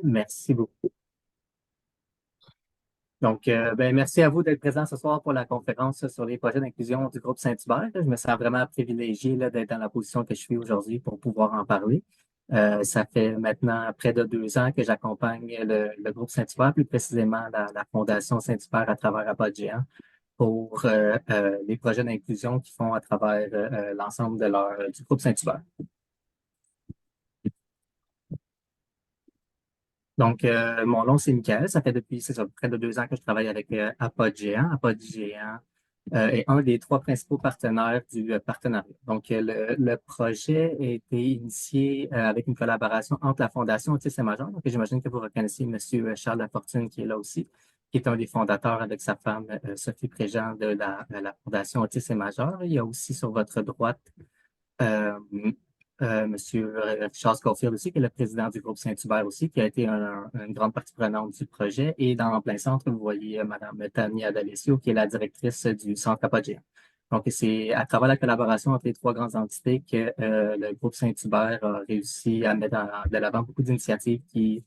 Merci beaucoup. Donc, merci à vous d'être présent ce soir pour la conférence sur les projets d'inclusion du groupe Saint-Hubert. Je me sens vraiment privilégié là, d'être dans la position que je suis aujourd'hui pour pouvoir en parler. Ça fait maintenant près de 2 ans que j'accompagne le groupe Saint-Hubert, plus précisément la Fondation Saint-Hubert à travers Appât Géant pour les projets d'inclusion qu'ils font à travers l'ensemble du groupe Saint-Hubert. Donc, mon nom, c'est Michael. Ça fait depuis, c'est ça, près de 2 ans que je travaille avec Apod Géant. Apod Géant est un des 3 principaux partenaires du partenariat. Donc, le projet a été initié avec une collaboration entre la Fondation Autisme et Majeur. Donc, j'imagine que vous reconnaissez M. Charles Lafortune qui est là aussi, qui est un des fondateurs avec sa femme Sophie Préjean de la Fondation Autisme et Majeur. Il y a aussi sur votre droite euh, Monsieur Charles Caulfield aussi, qui est le président du groupe Saint-Hubert aussi, qui a été une grande partie prenante du projet. Et dans le plein centre, vous voyez Madame Tania D'Alessio, qui est la directrice du Centre Apogéen. Donc, c'est à travers la collaboration entre les 3 grandes entités que le groupe Saint-Hubert a réussi à mettre de l'avant beaucoup d'initiatives qui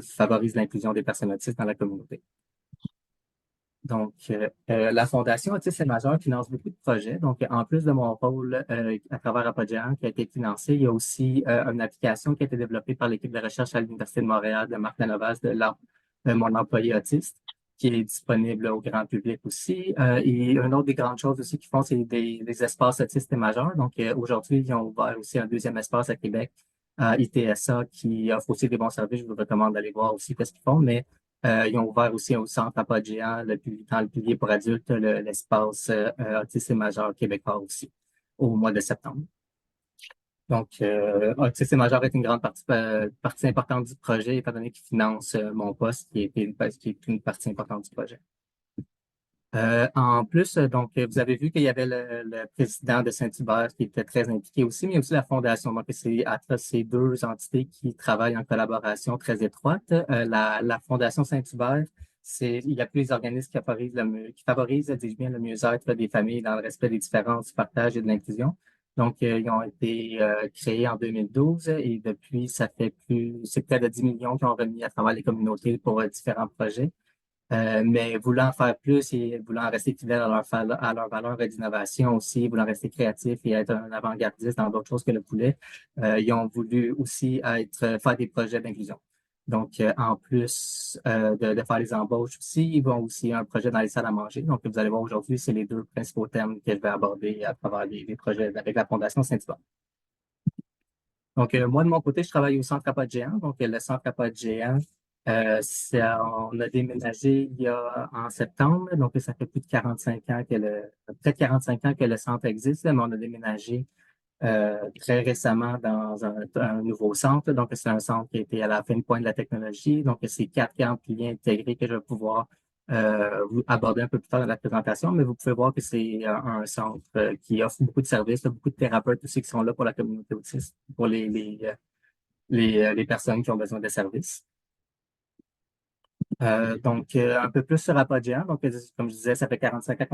favorisent l'inclusion des personnes autistes dans la communauté. Donc, la Fondation Autisme et Majeur finance beaucoup de projets. Donc, en plus de mon rôle à travers Apogéant qui a été financé, il y a aussi une application qui a été développée par l'équipe de recherche à l'Université de Montréal de Marc Lanovaz de Mon employé autiste, qui est disponible au grand public aussi. Et une autre des grandes choses aussi qu'ils font, c'est des espaces autistes et majeurs. Donc, aujourd'hui, ils ont ouvert aussi un deuxième espace à Québec, à ITSA, qui offre aussi des bons services. Je vous recommande d'aller voir aussi ce qu'ils font. Mais ils ont ouvert aussi au centre à pas de géant, dans le pilier pour adultes, l'espace autisme majeur québécois aussi, au mois de septembre. Donc, autisme majeur est une grande partie importante du projet, étant donné qu'il finance mon poste, qui est une partie importante du projet. En plus, donc, vous avez vu qu'il y avait le président de Saint-Hubert qui était très impliqué aussi, mais il y a aussi la fondation. Donc, c'est entre ces 2 entités qui travaillent en collaboration très étroite. La Fondation Saint-Hubert, il y a plus les organismes qui favorisent, dis-je bien, le mieux-être des familles dans le respect des différences, du partage et de l'inclusion. Donc, ils ont été créés en 2012 et depuis, c'est près de 10 millions qui ont remis à travers les communautés pour différents projets. Mais voulant faire plus et voulant rester fidèles à leur valeur d'innovation aussi, voulant rester créatifs et être un avant-gardiste dans d'autres choses que le poulet, ils ont voulu aussi faire des projets d'inclusion. Donc, en plus de faire les embauches aussi, ils vont aussi un projet dans les salles à manger. Donc, vous allez voir aujourd'hui, c'est les 2 principaux thèmes que je vais aborder à travers les projets avec la Fondation Saint-Hubert. Donc, moi, de mon côté, je travaille au Centre Appât Géant. Donc, le Centre Appât Géant, on a déménagé en septembre. Donc, ça fait plus de 45 ans près de 45 ans que le centre existe, mais on a déménagé très récemment dans un nouveau centre. Donc, c'est un centre qui a été à la fin pointe de la technologie. Donc, c'est 4 grands piliers intégrés que je vais pouvoir vous aborder un peu plus tard dans la présentation. Mais vous pouvez voir que c'est un centre qui offre beaucoup de services, là, beaucoup de thérapeutes aussi qui sont là pour la communauté autiste, pour les personnes qui ont besoin de services. Donc, un peu plus sur Apogea. Donc, comme je disais, ça fait 45 ans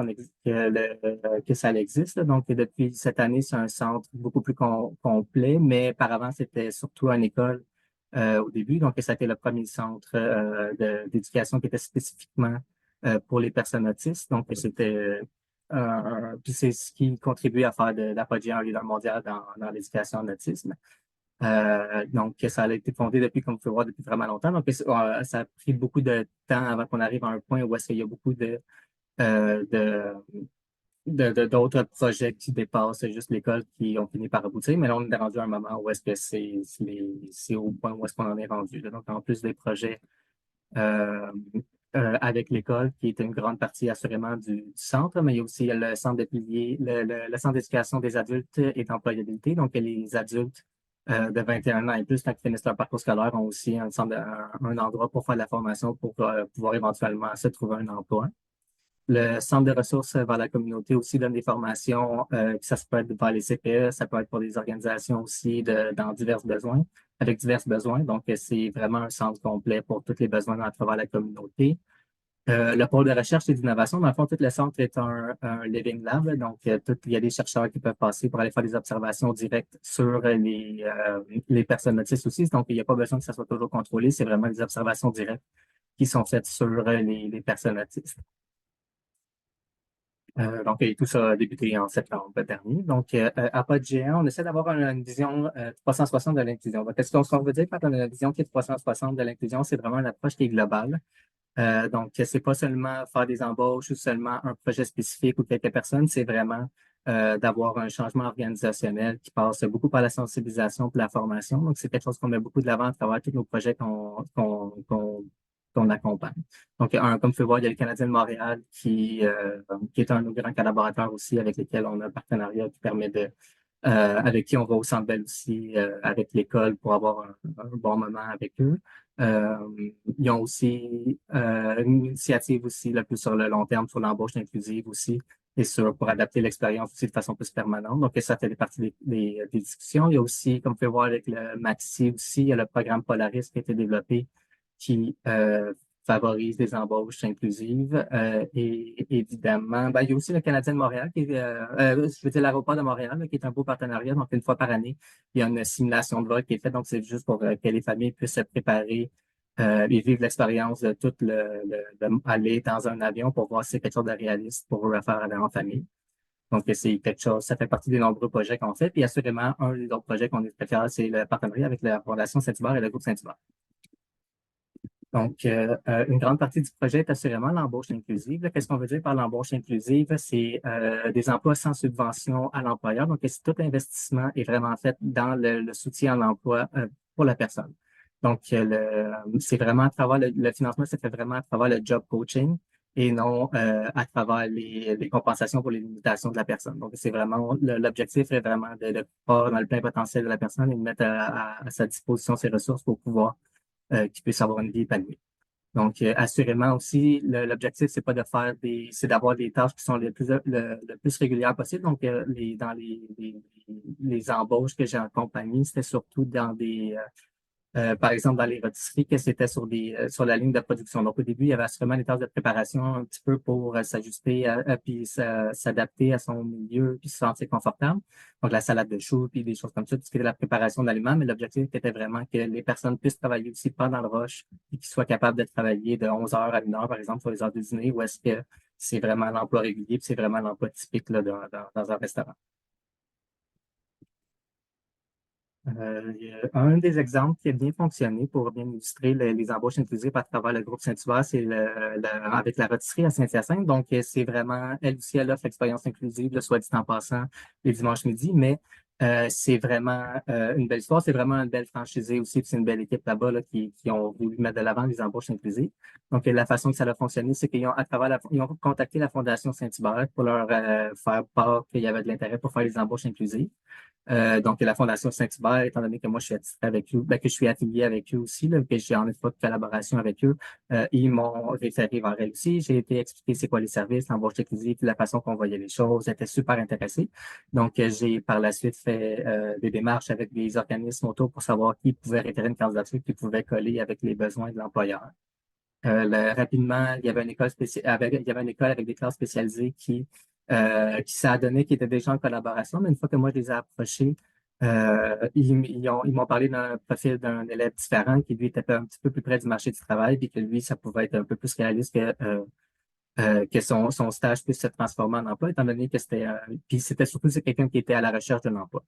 que ça existe. Donc, depuis cette année, c'est un centre beaucoup plus complet, mais par avant, c'était surtout une école au début. Donc, ça a été le premier centre d'éducation qui était spécifiquement pour les personnes autistes. Donc, puis c'est ce qui contribue à faire d'Apogea un leader mondial dans l'éducation en autisme. Donc, ça a été fondé depuis, comme vous pouvez voir, depuis vraiment longtemps. Donc, ça a pris beaucoup de temps avant qu'on arrive à un point où est-ce qu'il y a beaucoup euh, de, d'autres projets qui dépassent juste l'école qui ont fini par aboutir. Mais là, on est rendu à un moment où est-ce que c'est au point où est-ce qu'on en est rendu. Là. Donc, en plus des projets euh, avec l'école, qui est une grande partie assurément du centre, mais il y a aussi le centre de piliers, le centre d'éducation des adultes et d'employabilité. Donc, les adultes de 21 ans et plus, quand ils finissent leur parcours scolaire, ont aussi un endroit pour faire de la formation pour pouvoir éventuellement se trouver un emploi. Le centre de ressources vers la communauté aussi donne des formations, ça peut être vers les CPE, ça peut être pour des organisations aussi dans divers besoins, avec divers besoins. Donc, c'est vraiment un centre complet pour tous les besoins à travers la communauté. Le pôle de recherche et d'innovation, dans le fond, tout le centre est un living lab. Donc, il y a des chercheurs qui peuvent passer pour aller faire des observations directes sur les personnes autistes aussi. Donc, il n'y a pas besoin que ça soit toujours contrôlé. C'est vraiment des observations directes qui sont faites sur les personnes autistes. Donc, et tout ça a débuté en septembre dernier. Donc, à pas de géant, on essaie d'avoir une vision 360 de l'inclusion. Donc, ce qu'on veut dire par une vision qui est 360 de l'inclusion, c'est vraiment une approche qui est globale. Donc, c'est pas seulement faire des embauches ou seulement un projet spécifique ou quelques personnes, c'est vraiment d'avoir un changement organisationnel qui passe beaucoup par la sensibilisation et la formation. Donc, c'est quelque chose qu'on met beaucoup de l'avant à travers tous nos projets qu'on accompagne. Donc, comme tu peux voir, il y a le Canadien de Montréal qui est un de nos grands collaborateurs aussi avec lesquels on a un partenariat qui permet avec qui on va au Centre Bell aussi, avec l'école pour avoir un bon moment avec eux. Euh, Ils ont aussi une initiative aussi là, plus sur le long terme, sur l'embauche inclusive aussi, et pour adapter l'expérience aussi de façon plus permanente. Donc, ça fait partie des discussions. Il y a aussi, comme vous pouvez voir avec le Maxi aussi, il y a le programme Polaris qui a été développé qui favorise des embauches inclusives. Et évidemment, ben, il y a aussi le Canadien de Montréal, je veux dire l'aéroport de Montréal, là, qui est un beau partenariat. Donc, une fois par année, il y a une simulation de vol qui est faite. Donc, c'est juste pour que les familles puissent se préparer et vivre l'expérience de aller dans un avion pour voir si c'est quelque chose de réaliste pour eux à faire aller en famille. Donc, c'est quelque chose, ça fait partie des nombreux projets qu'on fait. Puis, assurément, un des autres projets qu'on est très fiers, c'est le partenariat avec la Fondation Saint-Hubert et le groupe Saint-Hubert. Donc, une grande partie du projet est assurément l'embauche inclusive. Qu'est-ce qu'on veut dire par l'embauche inclusive? C'est des emplois sans subvention à l'employeur. Donc, tout investissement est vraiment fait dans le soutien à l'emploi pour la personne. Donc, c'est vraiment à travers le financement, c'est fait vraiment à travers le job coaching et non à travers les compensations pour les limitations de la personne. Donc, c'est vraiment l'objectif est vraiment de croire dans le plein potentiel de la personne et de mettre à sa disposition ses ressources pour pouvoir qui puisse avoir une vie épanouie. Donc, assurément aussi, l'objectif, c'est pas de faire c'est d'avoir des tâches qui sont le plus régulières possible. Donc, dans les embauches que j'ai en compagnie, c'était surtout dans par exemple, dans les rôtisseries, que c'était sur la ligne de production. Donc, au début, il y avait vraiment des tâches de préparation un petit peu pour s'ajuster, puis s'adapter à son milieu, puis se sentir confortable. Donc, la salade de choux, puis des choses comme ça, tout ce qui était la préparation d'aliments. Mais l'objectif était vraiment que les personnes puissent travailler aussi pendant le rush, et qu'ils soient capables de travailler de 11 heures à 1 heure, par exemple, sur les heures de dîner, ou est-ce que c'est vraiment l'emploi régulier, puis c'est vraiment l'emploi typique là, dans un restaurant. Il y a un des exemples qui a bien fonctionné pour bien illustrer les embauches inclusives à travers le groupe Saint-Hubert, c'est avec la rôtisserie à Saint-Hyacinthe. Donc, c'est vraiment, elle aussi, elle offre l'expérience inclusive, le soit dit en passant, les dimanches midi, mais c'est vraiment une belle histoire. C'est vraiment une belle franchisée aussi, puis c'est une belle équipe là-bas là, qui ont voulu mettre de l'avant les embauches inclusives. Donc, la façon que ça a fonctionné, c'est qu'ils ont, ils ont contacté la Fondation Saint-Hubert pour leur faire part qu'il y avait de l'intérêt pour faire les embauches inclusives. Donc, la Fondation Saint-Hubert, étant donné que moi, je suis attitré avec eux, ben, que je suis affilié avec eux aussi, là, que j'ai en effet de collaboration avec eux, ils m'ont référé vers elle aussi. J'ai été expliqué c'est quoi les services, l'embauche exclusive, la façon qu'on voyait les choses. J'étais super intéressé. Donc, j'ai par la suite fait des démarches avec des organismes autour pour savoir qui pouvait référer une candidature, qui pouvait coller avec les besoins de l'employeur. Rapidement, il y avait une école il y avait une école avec des classes spécialisées qui s'est adonné, qui était déjà en collaboration, mais une fois que moi je les ai approchés, ils m'ont parlé d'un profil d'un élève différent qui lui était un petit peu plus près du marché du travail, puis que lui, ça pouvait être un peu plus réaliste que son stage puisse se transformer en emploi, étant donné que puis c'était surtout c'est quelqu'un qui était à la recherche d'un emploi.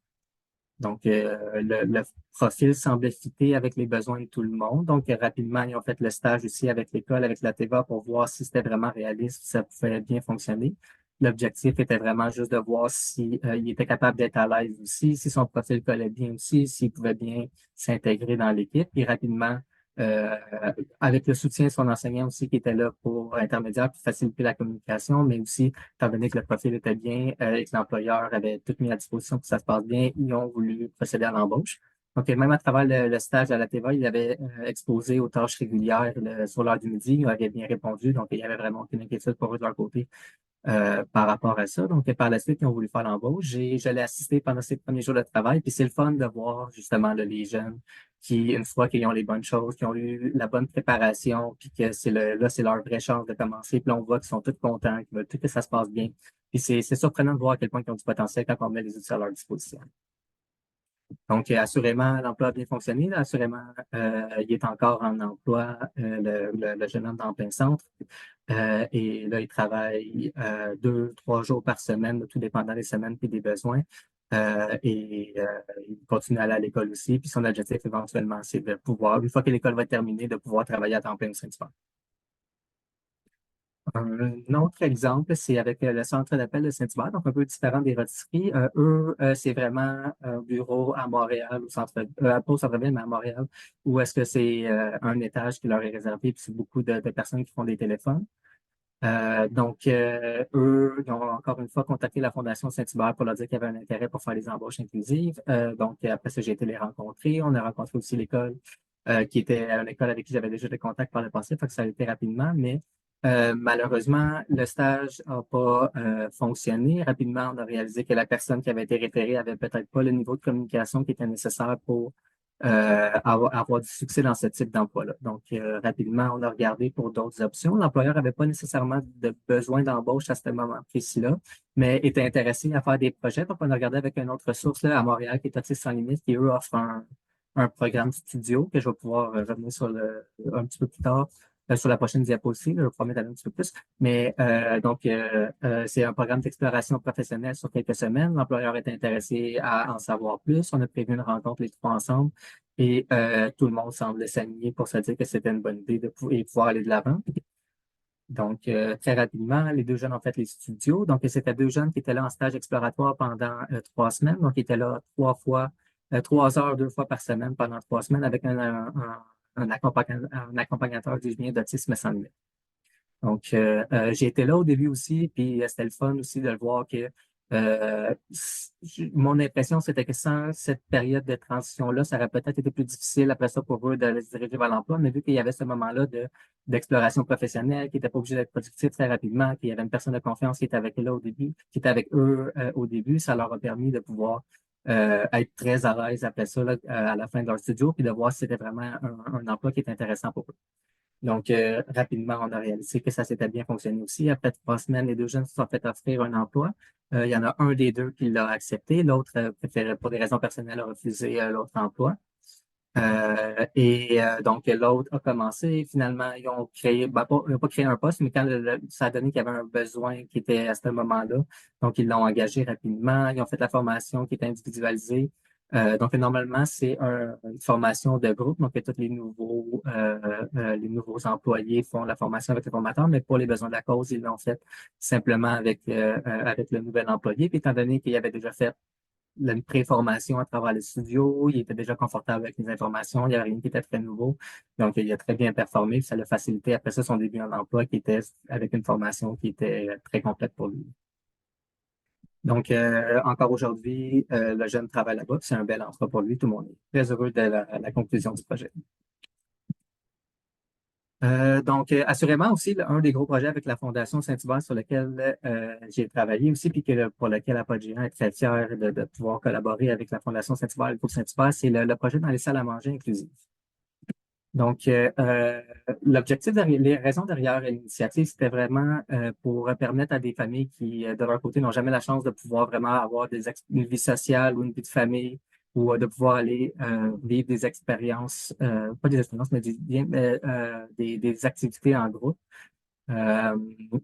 Donc, le profil semblait fitter avec les besoins de tout le monde. Donc, rapidement, ils ont fait le stage aussi avec l'école, avec la TVA pour voir si c'était vraiment réaliste, si ça pouvait bien fonctionner. L'objectif était vraiment juste de voir si il était capable d'être à l'aise aussi, si son profil collait bien aussi, s'il pouvait bien s'intégrer dans l'équipe. Et rapidement, euh, avec le soutien de son enseignant aussi qui était là pour intermédiaire pour faciliter la communication, mais aussi étant donné que le profil était bien et que l'employeur avait tout mis à disposition pour que ça se passe bien, ils ont voulu procéder à l'embauche. Donc, même à travers le stage à la TVA, il avait exposé aux tâches régulières sur l'heure du midi. Il avait bien répondu. Donc, il y avait vraiment aucune inquiétude pour eux de leur côté par rapport à ça. Donc, par la suite, ils ont voulu faire l'embauche. Je l'ai assisté pendant ces premiers jours de travail. Puis c'est le fun de voir justement là, les jeunes qui, une fois qu'ils ont les bonnes choses, qui ont eu la bonne préparation, puis que là, c'est leur vraie chance de commencer. Puis là, on voit qu'ils sont tous contents, qu'ils veulent tout que ça se passe bien. Puis c'est surprenant de voir à quel point ils ont du potentiel quand on met les outils à leur disposition. Donc, assurément, l'emploi a bien fonctionné. Là. Assurément, il est encore en emploi, le jeune homme dans plein centre. Et là, il travaille 2, 3 jours par semaine, tout dépendant des semaines et des besoins. Il continue à aller à l'école aussi. Puis son objectif, éventuellement, c'est de pouvoir, une fois que l'école va être terminée, de pouvoir travailler à temps plein au Saint-Hubert. Un autre exemple, c'est avec le centre d'appel de Saint-Hubert, donc un peu différent des rôtisseries. Eux, c'est vraiment un bureau à Montréal, pas au centre-ville, mais à Montréal, où est-ce que c'est un étage qui leur est réservé, puis c'est beaucoup de personnes qui font des téléphones. Eux, ils ont encore une fois contacté la Fondation Saint-Hubert pour leur dire qu'il y avait un intérêt pour faire les embauches inclusives. Après ça, j'ai été les rencontrer. On a rencontré aussi l'école, qui était une école avec qui j'avais déjà des contacts par le passé, fait que ça a été rapidement, mais malheureusement, le stage n'a pas fonctionné. Rapidement, on a réalisé que la personne qui avait été référée avait peut-être pas le niveau de communication qui était nécessaire pour avoir du succès dans ce type d'emploi-là. Donc, rapidement, on a regardé pour d'autres options. L'employeur n'avait pas nécessairement de besoin d'embauche à ce moment précis-là, mais était intéressé à faire des projets. Donc, on a regardé avec une autre ressource là, à Montréal, qui est Autistes sans limite, qui, eux, offre un programme studio que je vais pouvoir revenir sur un petit peu plus tard. Sur la prochaine diapo aussi, là, je vais pouvoir mettre un petit peu plus. Mais c'est un programme d'exploration professionnelle sur quelques semaines. L'employeur est intéressé à en savoir plus. On a prévu une rencontre les trois ensemble et tout le monde semble s'aligner pour se dire que c'était une bonne idée et pouvoir aller de l'avant. Donc, très rapidement, les deux jeunes ont fait les studios. Donc, c'était deux jeunes qui étaient là en stage exploratoire pendant 3 semaines. Donc, ils étaient là 3 heures, 2 fois par semaine pendant 3 semaines avec un accompagnateur du lien d'autisme sans limite. Donc, j'ai été là au début aussi, puis c'était le fun aussi de le voir que mon impression, c'était que sans cette période de transition-là, ça aurait peut-être été plus difficile après ça pour eux de se diriger vers l'emploi, mais vu qu'il y avait ce moment-là d'exploration professionnelle, qui n'était pas obligé d'être productif très rapidement, qu'il y avait une personne de confiance qui était avec eux là au début, qui était avec eux au début, ça leur a permis de pouvoir être très à l'aise après ça, là, à la fin de leur studio, puis de voir si c'était vraiment un emploi qui est intéressant pour eux. Donc, rapidement, on a réalisé que ça s'était bien fonctionné aussi. Après 3 semaines, les deux jeunes se sont fait offrir un emploi. Il y en a un des deux qui l'a accepté, l'autre préférait, pour des raisons personnelles, a refusé l'autre emploi. Donc, l'autre a commencé. Finalement, ils ont créé, ils n'ont pas créé un poste, mais quand ça a donné qu'il y avait un besoin qui était à ce moment-là, donc ils l'ont engagé rapidement. Ils ont fait la formation qui est individualisée. Donc, normalement, c'est une formation de groupe. Donc, tous les nouveaux employés font la formation avec le formateur, mais pour les besoins de la cause, ils l'ont fait simplement avec le nouvel employé. Puis, étant donné qu'il avait déjà fait une pré-formation à travers les studios, il était déjà confortable avec les informations, il n'y avait rien qui était très nouveau. Donc, il a très bien performé, ça l'a facilité après ça son début en emploi qui était avec une formation qui était très complète pour lui. Donc, encore aujourd'hui, le jeune travaille là-bas, c'est un bel emploi pour lui, tout le monde est très heureux de la conclusion du projet. Assurément aussi, un des gros projets avec la Fondation Saint-Hubert sur lequel j'ai travaillé aussi, puis pour lequel Apogéant est très fier de pouvoir collaborer avec la Fondation Saint-Hubert et le groupe Saint-Hubert, c'est le projet dans les salles à manger inclusives. Donc, l'objectif, les raisons derrière l'initiative, c'était vraiment pour permettre à des familles qui, de leur côté, n'ont jamais la chance de pouvoir vraiment avoir une vie sociale ou une vie de famille ou de pouvoir aller vivre des expériences, pas des expériences, mais des activités en groupe.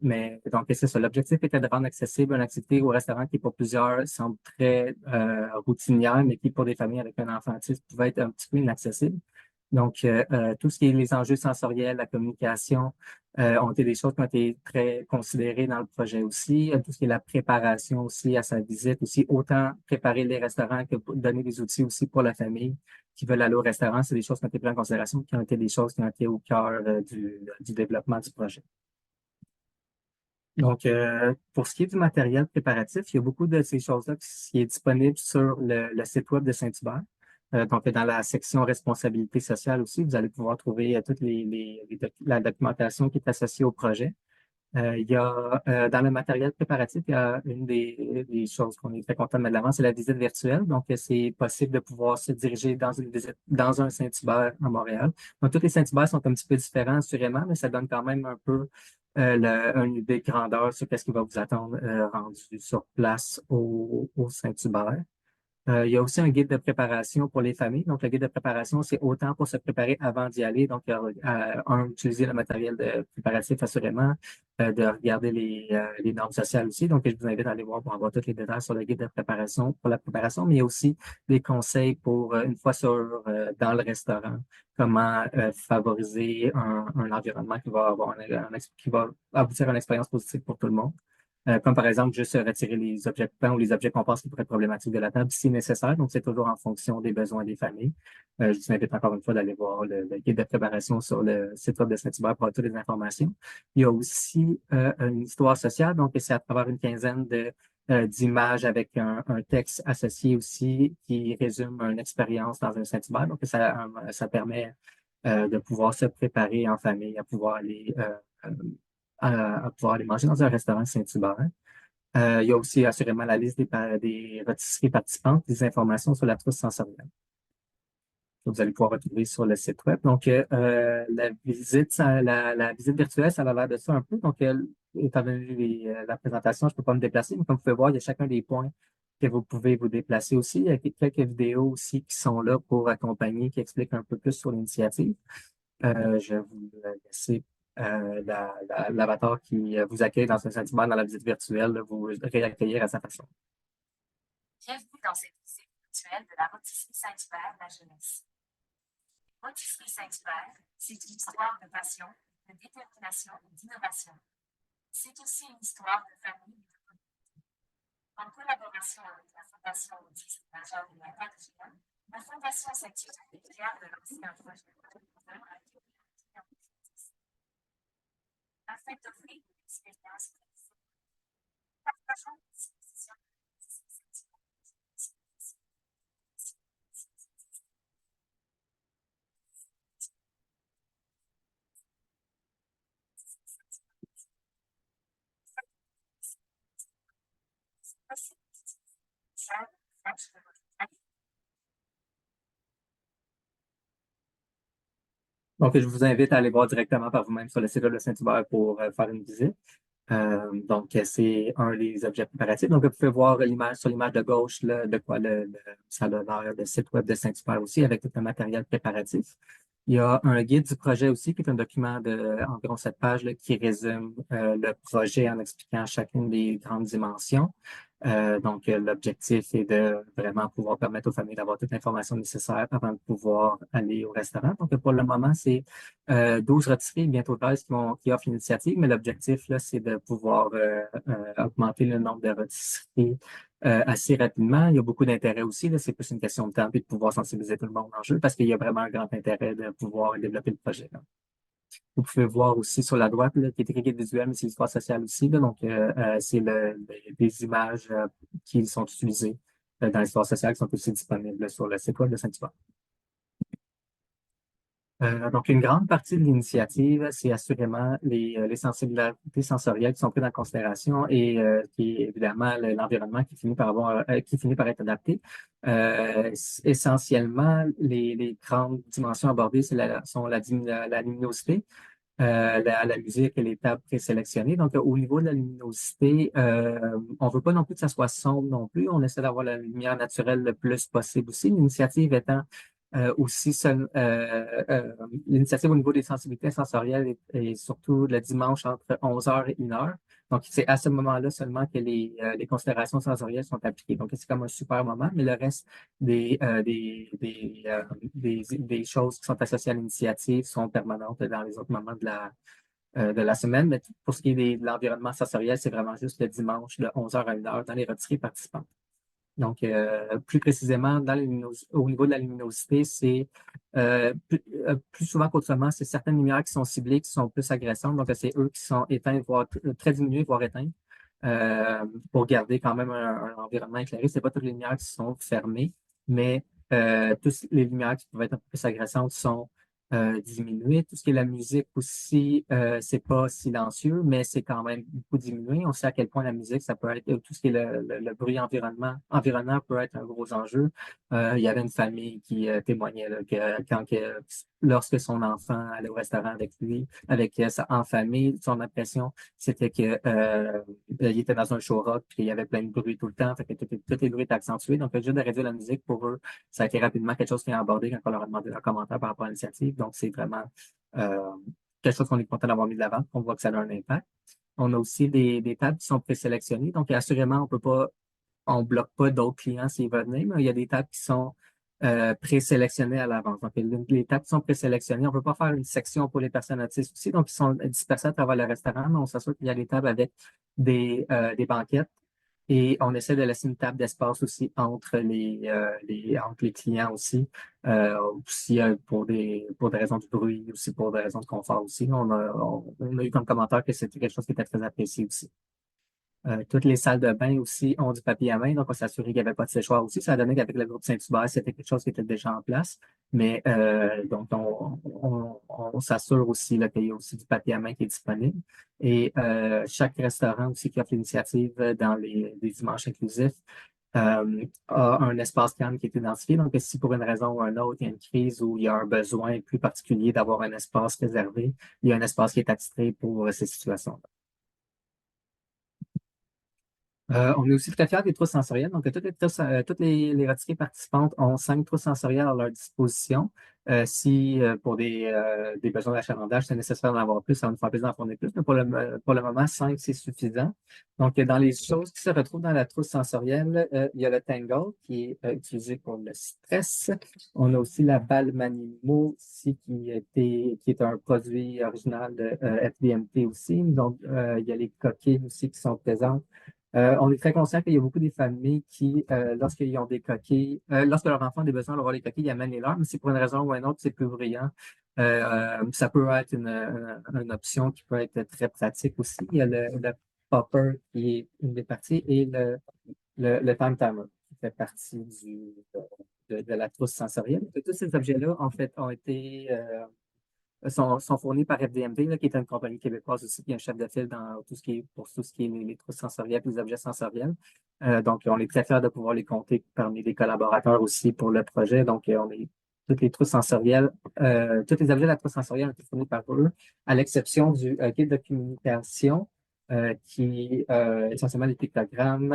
Mais donc, c'est ça. L'objectif était de rendre accessible une activité au restaurant qui, pour plusieurs, semble très routinière, mais qui, pour des familles avec un enfant autiste, pouvait être un petit peu inaccessible. Donc, tout ce qui est les enjeux sensoriels, la communication, ont été des choses qui ont été très considérées dans le projet aussi. Tout ce qui est la préparation aussi à sa visite, aussi autant préparer les restaurants que donner des outils aussi pour la famille qui veulent aller au restaurant. C'est des choses qui ont été prises en considération, qui ont été des choses qui ont été au cœur du développement du projet. Donc, pour ce qui est du matériel préparatif, il y a beaucoup de ces choses-là qui est disponible sur le site web de Saint-Hubert. Donc, dans la section responsabilité sociale aussi, vous allez pouvoir trouver toute la documentation qui est associée au projet. Il y a, dans le matériel préparatif, il y a une des choses qu'on est très content de mettre de l'avant, c'est la visite virtuelle. Donc, c'est possible de pouvoir se diriger dans une visite, dans un Saint-Hubert à Montréal. Donc, tous les Saint-Hubert sont un petit peu différents, assurément, mais ça donne quand même un peu une idée de grandeur sur qu'est-ce qui va vous attendre rendu sur place au Saint-Hubert. Il y a aussi un guide de préparation pour les familles. Donc, le guide de préparation, c'est autant pour se préparer avant d'y aller. Donc, utiliser le matériel de préparatif assurément, de regarder les normes sociales aussi. Donc, je vous invite à aller voir pour avoir tous les détails sur le guide de préparation pour la préparation, mais il y a aussi des conseils pour, une fois dans le restaurant, comment favoriser un environnement qui va avoir qui va aboutir à une expérience positive pour tout le monde. Comme par exemple, juste retirer les objets coupants ou les objets qu'on pense qui pourraient être problématiques de la table si nécessaire. Donc, c'est toujours en fonction des besoins des familles. Je vous invite encore une fois d'aller voir le guide de préparation sur le site web de Saint-Hubert pour avoir toutes les informations. Il y a aussi une histoire sociale. Donc, c'est à travers une quinzaine d'images avec un texte associé aussi qui résume une expérience dans un Saint-Hubert. Donc, ça permet de pouvoir se préparer en famille, à pouvoir à pouvoir aller manger dans un restaurant Saint-Hubert. Il y a aussi assurément la liste des rôtisseries participantes, des informations sur la trousse sensorielle que vous allez pouvoir retrouver sur le site web. Donc, la visite virtuelle, ça a l'air de ça un peu. Donc, étant donné la présentation, je ne peux pas me déplacer, mais comme vous pouvez voir, il y a chacun des points que vous pouvez vous déplacer aussi. Il y a quelques vidéos aussi qui sont là pour accompagner, qui expliquent un peu plus sur l'initiative. Je vais vous laisser l'avatar qui vous accueille dans un sentiment dans la visite virtuelle, vous réaccueillir à sa façon. Bienvenue dans cette visite virtuelle de la Rôtisserie Saint-Hubert, la jeunesse. Rôtisserie Saint-Hubert, c'est une histoire de passion, de détermination et d'innovation. C'est aussi une histoire de famille et de communauté. En collaboration avec la Fondation Autisme Major de l'Impact Géant, la Fondation Saint-Hubert est fière de lancer un projet de afin d'offrir une expérience précise. Partageons les dispositions de Saint-Hubert. Donc, je vous invite à aller voir directement par vous-même sur le site web de Saint-Hubert pour faire une visite. Donc, c'est un des objets préparatifs. Donc, vous pouvez voir l'image sur l'image de gauche, là, de quoi ça a l'air, le site web de Saint-Hubert aussi, avec tout le matériel préparatif. Il y a un guide du projet aussi, qui est un document d'environ 7 pages là, qui résume le projet en expliquant chacune des grandes dimensions. Donc, l'objectif est de vraiment pouvoir permettre aux familles d'avoir toute l'information nécessaire avant de pouvoir aller au restaurant. Donc, pour le moment, c'est 12 rôtisseries, bientôt 13 qui offrent l'initiative, mais l'objectif, là, c'est de pouvoir augmenter le nombre de rôtisseries assez rapidement. Il y a beaucoup d'intérêt aussi. Là, c'est plus une question de temps et de pouvoir sensibiliser tout le monde en jeu parce qu'il y a vraiment un grand intérêt de pouvoir développer le projet. Là. Vous pouvez voir aussi sur la droite, là, qui est écrit guide visuel, mais c'est l'histoire sociale aussi. Là, donc, c'est des images qui sont utilisées dans l'histoire sociale qui sont aussi disponibles sur le site web de Saint-Hubert. Donc, une grande partie de l'initiative, c'est assurément les sensibilités sensorielles qui sont prises en considération et qui est évidemment l'environnement qui finit par être adapté. Essentiellement, les grandes dimensions abordées sont la luminosité, la musique et les tables présélectionnées. Donc, au niveau de la luminosité, on veut pas non plus que ça soit sombre non plus. On essaie d'avoir la lumière naturelle le plus possible aussi. L'initiative étant l'initiative au niveau des sensibilités sensorielles est surtout le dimanche entre 11h et 1h. Donc, c'est à ce moment-là seulement que les considérations sensorielles sont appliquées. Donc, c'est comme un super moment, mais le reste des choses qui sont associées à l'initiative sont permanentes dans les autres moments de la semaine. Mais pour ce qui est de l'environnement sensoriel, c'est vraiment juste le dimanche de 11h à 1h dans les retirées participantes. Donc, plus précisément, au niveau de la luminosité, c'est plus souvent qu'autrement, c'est certaines lumières qui sont ciblées, qui sont plus agressantes. Donc, c'est eux qui sont éteints, voire très diminués, voire éteints, pour garder quand même un environnement éclairé. C'est pas toutes les lumières qui sont fermées, mais toutes les lumières qui peuvent être un peu plus agressantes sont diminué. Tout ce qui est la musique aussi, c'est pas silencieux, mais c'est quand même beaucoup diminué. On sait à quel point la musique, ça peut être, tout ce qui est le bruit environnant peut être un gros enjeu. Il y avait une famille qui témoignait là, lorsque son enfant allait au restaurant avec lui, avec en famille, son impression, c'était que il était dans un show rock, puis il y avait plein de bruit tout le temps, fait que tous les bruits étaient accentués. Donc, juste de réduire la musique pour eux, ça a été rapidement quelque chose qui a abordé quand on leur a demandé leur commentaire par rapport à l'initiative. Donc, c'est vraiment euh, quelque chose qu'on est content d'avoir mis de l'avant. On voit que ça a un impact. On a aussi des tables qui sont présélectionnées. Donc, assurément, on bloque pas d'autres clients s'ils veulent venir, mais il y a des tables qui sont présélectionnées à l'avance. Donc, les tables qui sont présélectionnées, on ne peut pas faire une section pour les personnes autistes aussi. Donc, ils sont dispersés à travers le restaurant, mais on s'assure qu'il y a des tables avec des banquettes. Et on essaie de laisser une table d'espace aussi entre les clients aussi, aussi pour des raisons de bruit, aussi pour des raisons de confort aussi. On a eu comme commentaire que c'était quelque chose qui était très apprécié aussi. Toutes les salles de bain aussi ont du papier à main, donc on s'assurait qu'il n'y avait pas de séchoir aussi. Ça a donné qu'avec le groupe Saint-Hubert, c'était quelque chose qui était déjà en place. Mais donc, on s'assure aussi là, qu'il y a aussi du papier à main qui est disponible. Et chaque restaurant aussi qui offre l'initiative dans les dimanches inclusifs a un espace calme qui est identifié. Donc, si pour une raison ou une autre, il y a une crise ou il y a un besoin plus particulier d'avoir un espace réservé, il y a un espace qui est attitré pour ces situations. On est aussi très fiers des trousses sensorielles. Donc, toutes les retirées participantes ont 5 trousses sensorielles à leur disposition. Si pour des besoins d'achalandage, c'est nécessaire d'en avoir plus, ça va nous faire plaisir d'en fournir plus. Mais pour le moment, 5, c'est suffisant. Donc, dans les choses qui se retrouvent dans la trousse sensorielle, il y a le Tangle qui est utilisé pour le stress. On a aussi la balle Manimo ici qui est un produit original de FDMT aussi. Donc, il y a les coquilles aussi qui sont présentes. On est très conscient qu'il y a beaucoup des familles qui, lorsqu'ils ont des coquilles, lorsque leur enfant a des besoins d'avoir les coquilles, ils amènent les leurs, mais si pour une raison ou une autre, c'est plus brillant, ça peut être une option qui peut être très pratique aussi. Il y a le popper qui est une des parties et le time timer qui fait partie de la trousse sensorielle. Tous ces objets-là, en fait, sont fournis par FDMD, là, qui est une compagnie québécoise aussi, qui est un chef de file pour tout ce qui est les trousses sensorielles, les objets sensoriels. Donc, on est très fiers de pouvoir les compter parmi les collaborateurs aussi pour le projet. Donc, toutes les trousses sensorielles, tous les objets de la trousse sensorielle ont été fournis par eux, à l'exception du guide de communication, qui essentiellement des pictogrammes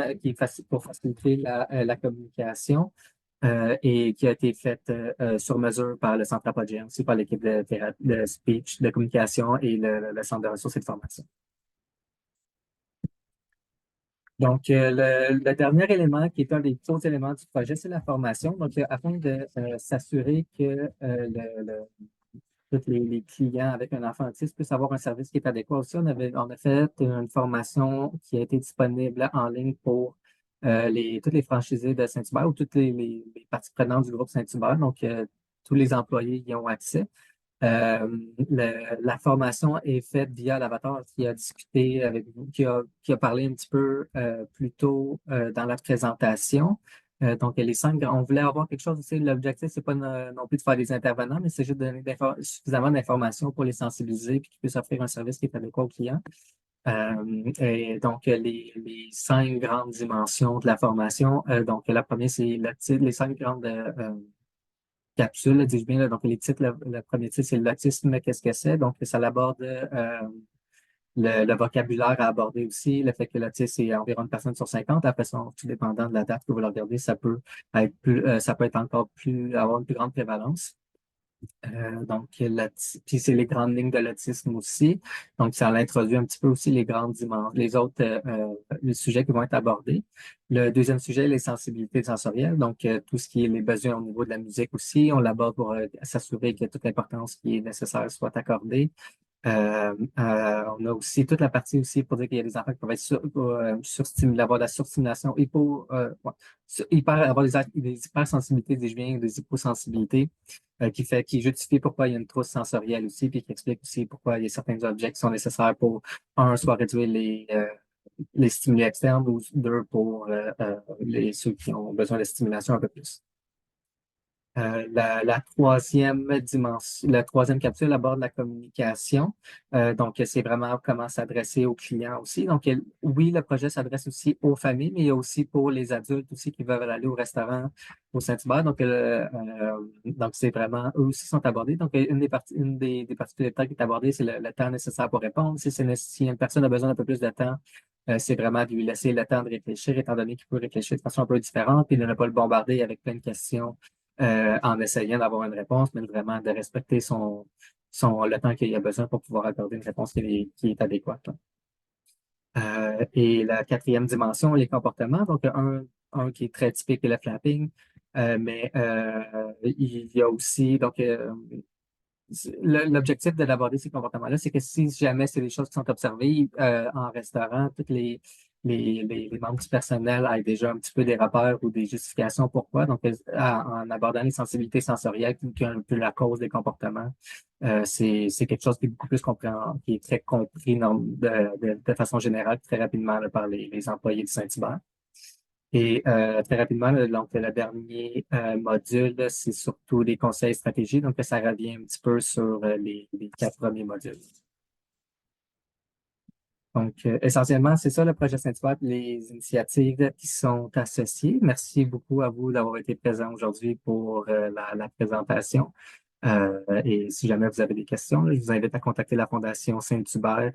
pour faciliter la communication et qui a été faite sur mesure par le Centre Apogée, aussi par l'équipe de speech, de communication et le Centre de ressources et de formation. Donc, le dernier élément qui est un des autres éléments du projet, c'est la formation. Donc, afin de s'assurer que tous les clients avec un enfant autiste puissent avoir un service qui est adéquat aussi, on a fait une formation qui a été disponible en ligne pour tous les franchisés de Saint-Hubert ou toutes les parties prenantes du groupe Saint-Hubert. Donc, tous les employés y ont accès. La formation est faite via l'avatar qui a discuté avec vous, qui a parlé un petit peu plus tôt dans la présentation. Donc, on voulait avoir quelque chose aussi. L'objectif, c'est pas non plus de faire des intervenants, mais c'est juste de donner suffisamment d'informations pour les sensibiliser et qu'ils puissent offrir un service qui est adéquat aux clients. Et donc, les 5 grandes dimensions de la formation. Donc, la première, c'est les 5 grandes capsules, là, dis-je bien. Là. Donc, les titres, le premier titre, c'est l'autisme, qu'est-ce que c'est? Donc, ça aborde le vocabulaire à aborder aussi, le fait que l'autisme, c'est environ une personne sur 50. Après ça, tout dépendant de la date que vous le regardez, ça peut être encore avoir une plus grande prévalence. Donc, puis c'est les grandes lignes de l'autisme aussi. Donc, ça introduit un petit peu aussi les grandes dimensions, les autres les sujets qui vont être abordés. Le deuxième sujet, les sensibilités sensorielles. Donc, tout ce qui est les besoins au niveau de la musique aussi. On l'aborde pour s'assurer que toute l'importance qui est nécessaire soit accordée. On a aussi toute la partie aussi pour dire qu'il y a des enfants qui peuvent être surstimulés, avoir de la surstimulation, avoir des hypersensibilités, dis-je bien, des hyposensibilités, qui justifie pourquoi il y a une trousse sensorielle aussi, puis qui explique aussi pourquoi il y a certains objets qui sont nécessaires pour, soit réduire les stimuli externes ou deux, pour ceux qui ont besoin de stimulation un peu plus. La troisième dimension, la troisième capsule aborde la communication. Donc, c'est vraiment comment s'adresser aux clients aussi. Donc, oui, le projet s'adresse aussi aux familles, mais il y a aussi pour les adultes aussi qui veulent aller au restaurant au Saint-Hubert. Donc, c'est vraiment, eux aussi sont abordés. Donc, une des particularités qui est abordée, c'est le temps nécessaire pour répondre. Si une personne a besoin d'un peu plus de temps, c'est vraiment de lui laisser le temps de réfléchir, étant donné qu'il peut réfléchir de façon un peu différente, et de ne pas le bombarder avec plein de questions en essayant d'avoir une réponse, mais vraiment de respecter le temps qu'il a besoin pour pouvoir accorder une réponse qui est adéquate. Et la quatrième dimension, les comportements. Donc, un qui est très typique est le flapping, mais il y a aussi, l'objectif de l'aborder ces comportements-là, c'est que si jamais c'est des choses qui sont observées en restaurant, tous les membres du personnel aient déjà un petit peu des repères ou des justifications pourquoi. Donc, en abordant les sensibilités sensorielles qui est un peu la cause des comportements, c'est quelque chose qui est beaucoup plus qui est très compris de façon générale très rapidement là, par les employés du Saint-Hubert. Et très rapidement, là, donc le dernier module, là, c'est surtout des conseils stratégiques. Donc, ça revient un petit peu sur les quatre premiers modules. Donc, essentiellement, c'est ça le projet Saint-Hubert, les initiatives qui sont associées. Merci beaucoup à vous d'avoir été présents aujourd'hui pour la présentation. Et si jamais vous avez des questions, là, je vous invite à contacter la Fondation Saint-Hubert,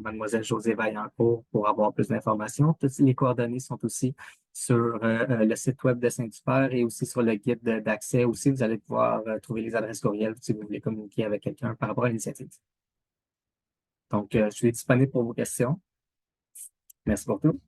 Mademoiselle Josée Vaillancourt, pour avoir plus d'informations. Toutes les coordonnées sont aussi sur le site web de Saint-Hubert et aussi sur le guide d'accès aussi. Vous allez pouvoir trouver les adresses courriels si vous voulez communiquer avec quelqu'un par rapport à l'initiative. Donc, je suis disponible pour vos questions. Merci pour tout.